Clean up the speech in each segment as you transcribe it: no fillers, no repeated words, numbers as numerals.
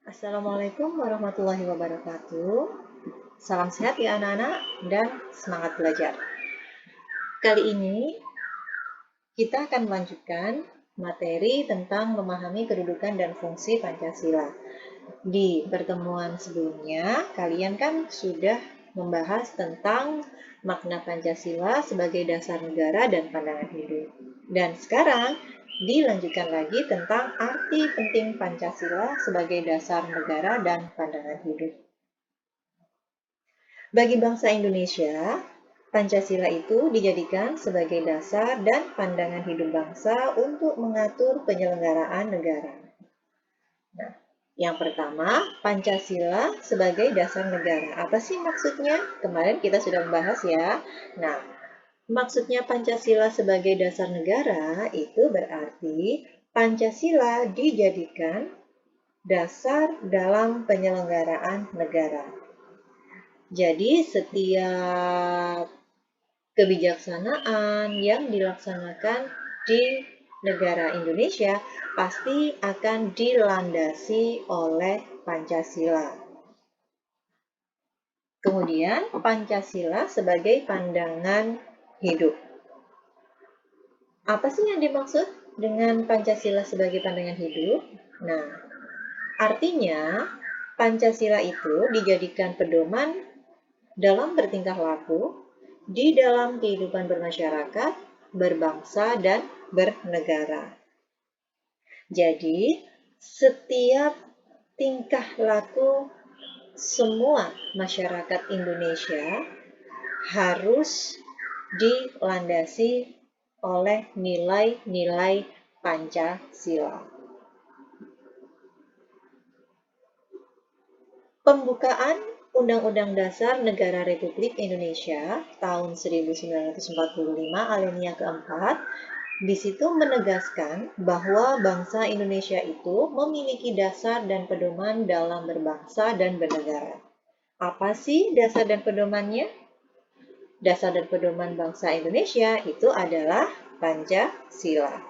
Assalamualaikum warahmatullahi wabarakatuh. Salam sehat ya anak-anak dan semangat belajar. Kali ini kita akan melanjutkan materi tentang memahami kedudukan dan fungsi Pancasila. Di pertemuan sebelumnya, kalian kan sudah membahas tentang makna Pancasila sebagai dasar negara dan pandangan hidup. Dan sekarang dilanjutkan lagi tentang arti penting Pancasila sebagai dasar negara dan pandangan hidup. Bagi bangsa Indonesia, Pancasila itu dijadikan sebagai dasar dan pandangan hidup bangsa untuk mengatur penyelenggaraan negara. Nah, yang pertama, Pancasila sebagai dasar negara. Apa sih maksudnya? Kemarin kita sudah membahas ya. Nah, maksudnya Pancasila sebagai dasar negara itu berarti Pancasila dijadikan dasar dalam penyelenggaraan negara. Jadi setiap kebijaksanaan yang dilaksanakan di negara Indonesia pasti akan dilandasi oleh Pancasila. Kemudian Pancasila sebagai pandangan hidup. Apa sih yang dimaksud dengan Pancasila sebagai pandangan hidup? Nah, artinya Pancasila itu dijadikan pedoman dalam bertingkah laku di dalam kehidupan bermasyarakat, berbangsa, dan bernegara. Jadi, setiap tingkah laku semua masyarakat Indonesia harus dilandasi oleh nilai-nilai Pancasila. Pembukaan Undang-Undang Dasar Negara Republik Indonesia tahun 1945 alinea keempat, di situ menegaskan bahwa bangsa Indonesia itu memiliki dasar dan pedoman dalam berbangsa dan bernegara. Apa sih dasar dan pedomannya? Dasar dan pedoman bangsa Indonesia itu adalah Pancasila.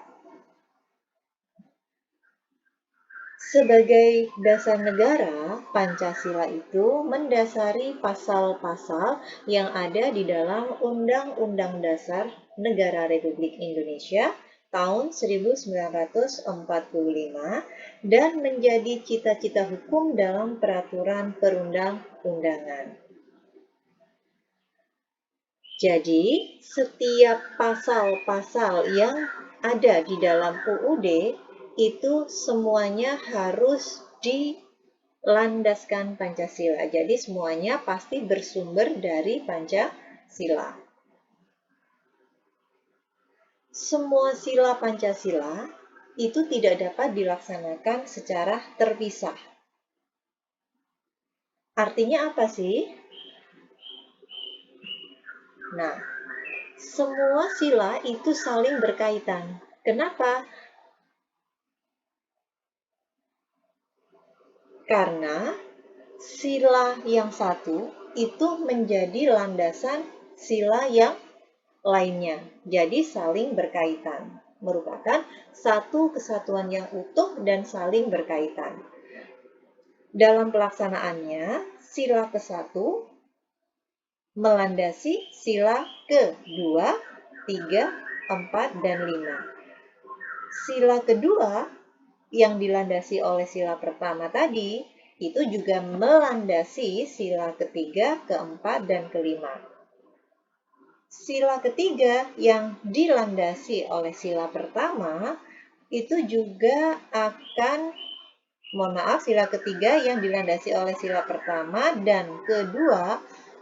Sebagai dasar negara, Pancasila itu mendasari pasal-pasal yang ada di dalam Undang-Undang Dasar Negara Republik Indonesia tahun 1945 dan menjadi cita-cita hukum dalam peraturan perundang-undangan. Jadi, setiap pasal-pasal yang ada di dalam UUD itu semuanya harus dilandaskan Pancasila. Jadi semuanya pasti bersumber dari Pancasila. Semua sila Pancasila itu tidak dapat dilaksanakan secara terpisah. Artinya apa sih? Nah, semua sila itu saling berkaitan. Kenapa? Karena sila yang satu itu menjadi landasan sila yang lainnya. Jadi saling berkaitan. Merupakan satu kesatuan yang utuh dan saling berkaitan. Dalam pelaksanaannya, sila ke-1 melandasi sila ke-2, 3, 4, dan 5. Sila kedua yang dilandasi oleh sila pertama tadi, itu juga melandasi sila ketiga, keempat, dan kelima. Sila ketiga yang dilandasi oleh sila pertama, itu juga akan, sila ketiga yang dilandasi oleh sila pertama dan kedua,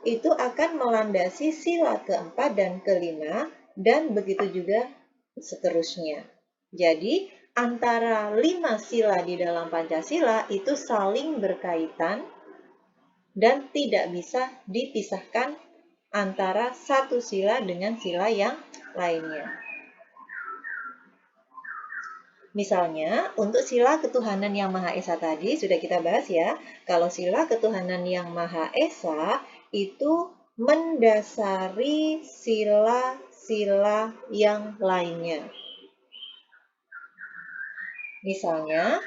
itu akan melandasi sila keempat dan kelima, dan begitu juga seterusnya. Jadi, antara 5 sila di dalam Pancasila itu saling berkaitan dan tidak bisa dipisahkan antara satu sila dengan sila yang lainnya. Misalnya, untuk sila ketuhanan yang Maha Esa tadi sudah kita bahas ya. Kalau sila ketuhanan yang Maha Esa itu mendasari sila-sila yang lainnya. Misalnya,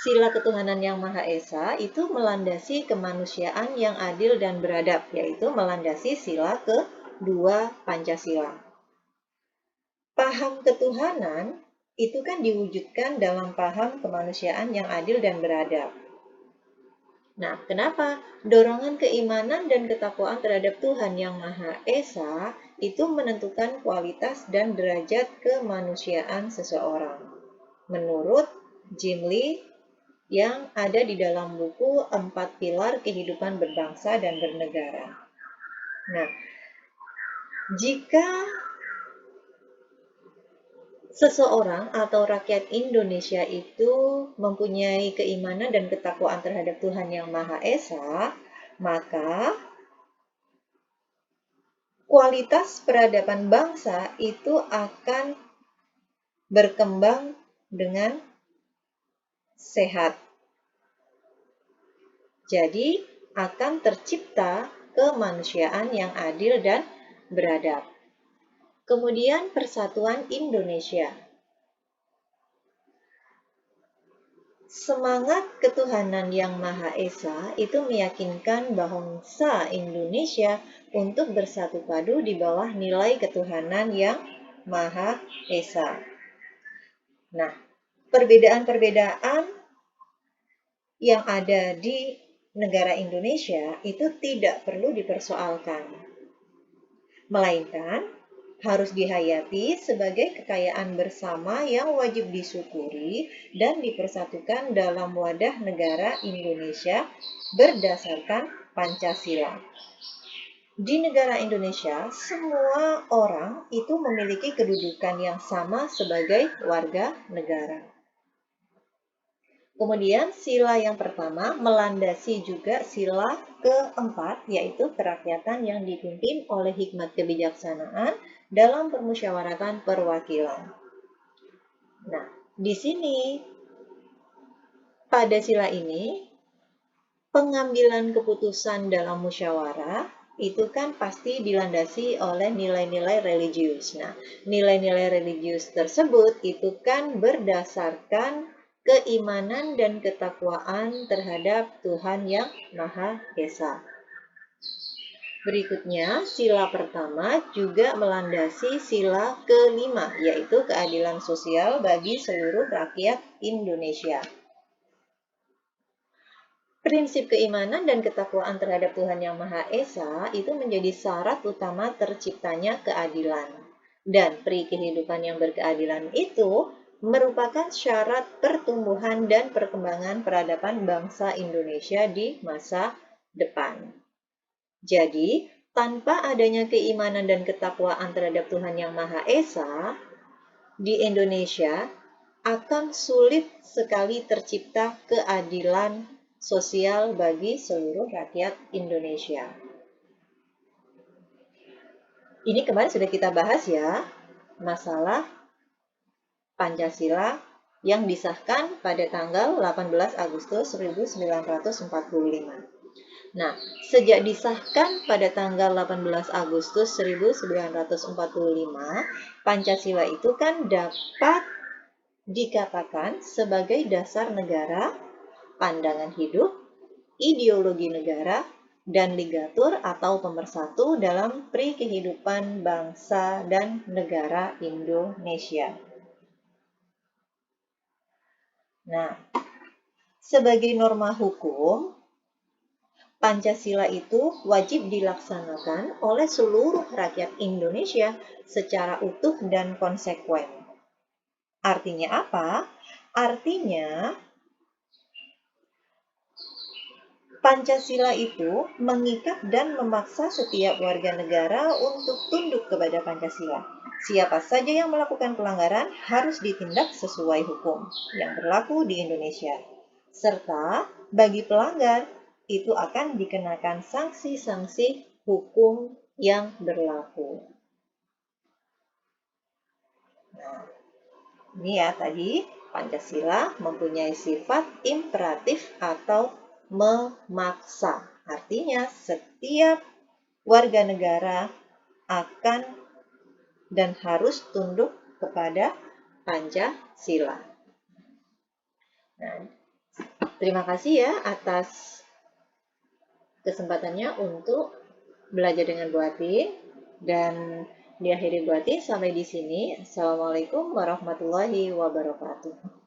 Sila ketuhanan yang Maha Esa itu melandasi kemanusiaan yang adil dan beradab, yaitu melandasi sila kedua Pancasila. Paham ketuhanan itu kan diwujudkan dalam paham kemanusiaan yang adil dan beradab. Nah, kenapa dorongan keimanan dan ketakwaan terhadap Tuhan yang Maha Esa itu menentukan kualitas dan derajat kemanusiaan seseorang? Menurut Jim Lee yang ada di dalam buku 4 Pilar Kehidupan Berbangsa dan Bernegara. Nah, jika seseorang atau rakyat Indonesia itu mempunyai keimanan dan ketakwaan terhadap Tuhan yang Maha Esa, maka kualitas peradaban bangsa itu akan berkembang dengan sehat. Jadi, akan tercipta kemanusiaan yang adil dan beradab. Kemudian, persatuan Indonesia. Semangat ketuhanan yang Maha Esa itu meyakinkan bangsa Indonesia untuk bersatu padu di bawah nilai ketuhanan yang Maha Esa. Nah, perbedaan-perbedaan yang ada di negara Indonesia itu tidak perlu dipersoalkan, melainkan harus dihayati sebagai kekayaan bersama yang wajib disyukuri dan dipersatukan dalam wadah negara Indonesia berdasarkan Pancasila. Di negara Indonesia, semua orang itu memiliki kedudukan yang sama sebagai warga negara. Kemudian sila yang pertama melandasi juga sila keempat, yaitu kerakyatan yang dipimpin oleh hikmat kebijaksanaan dalam permusyawaratan perwakilan. Nah, di sini pada sila ini pengambilan keputusan dalam musyawarah itu kan pasti dilandasi oleh nilai-nilai religius. Nah, nilai-nilai religius tersebut itu kan berdasarkan keimanan dan ketakwaan terhadap Tuhan yang Maha Esa. Berikutnya, sila pertama juga melandasi sila kelima, yaitu keadilan sosial bagi seluruh rakyat Indonesia. Prinsip keimanan dan ketakwaan terhadap Tuhan Yang Maha Esa itu menjadi syarat utama terciptanya keadilan. Dan peri kehidupan yang berkeadilan itu merupakan syarat pertumbuhan dan perkembangan peradaban bangsa Indonesia di masa depan. Jadi, tanpa adanya keimanan dan ketakwaan terhadap Tuhan Yang Maha Esa, di Indonesia akan sulit sekali tercipta keadilan sosial bagi seluruh rakyat Indonesia. Ini kemarin sudah kita bahas ya, masalah Pancasila yang disahkan pada tanggal 18 Agustus 1945. Nah, sejak disahkan pada tanggal 18 Agustus 1945, Pancasila itu kan dapat dikatakan sebagai dasar negara, pandangan hidup, ideologi negara, dan ligatur atau pemersatu dalam peri kehidupan bangsa dan negara Indonesia. Nah, sebagai norma hukum, Pancasila itu wajib dilaksanakan oleh seluruh rakyat Indonesia secara utuh dan konsekuen. Artinya apa? Artinya Pancasila itu mengikat dan memaksa setiap warga negara untuk tunduk kepada Pancasila. Siapa saja yang melakukan pelanggaran harus ditindak sesuai hukum yang berlaku di Indonesia. Serta bagi pelanggar itu akan dikenakan sanksi-sanksi hukum yang berlaku. Nah, ini ya tadi Pancasila mempunyai sifat imperatif atau memaksa. Artinya setiap warga negara akan dan harus tunduk kepada Pancasila. Nah, Terima kasih ya atas kesempatannya untuk belajar dengan Bu Ati, dan diakhiri Bu Ati sampai di sini. Assalamualaikum warahmatullahi wabarakatuh.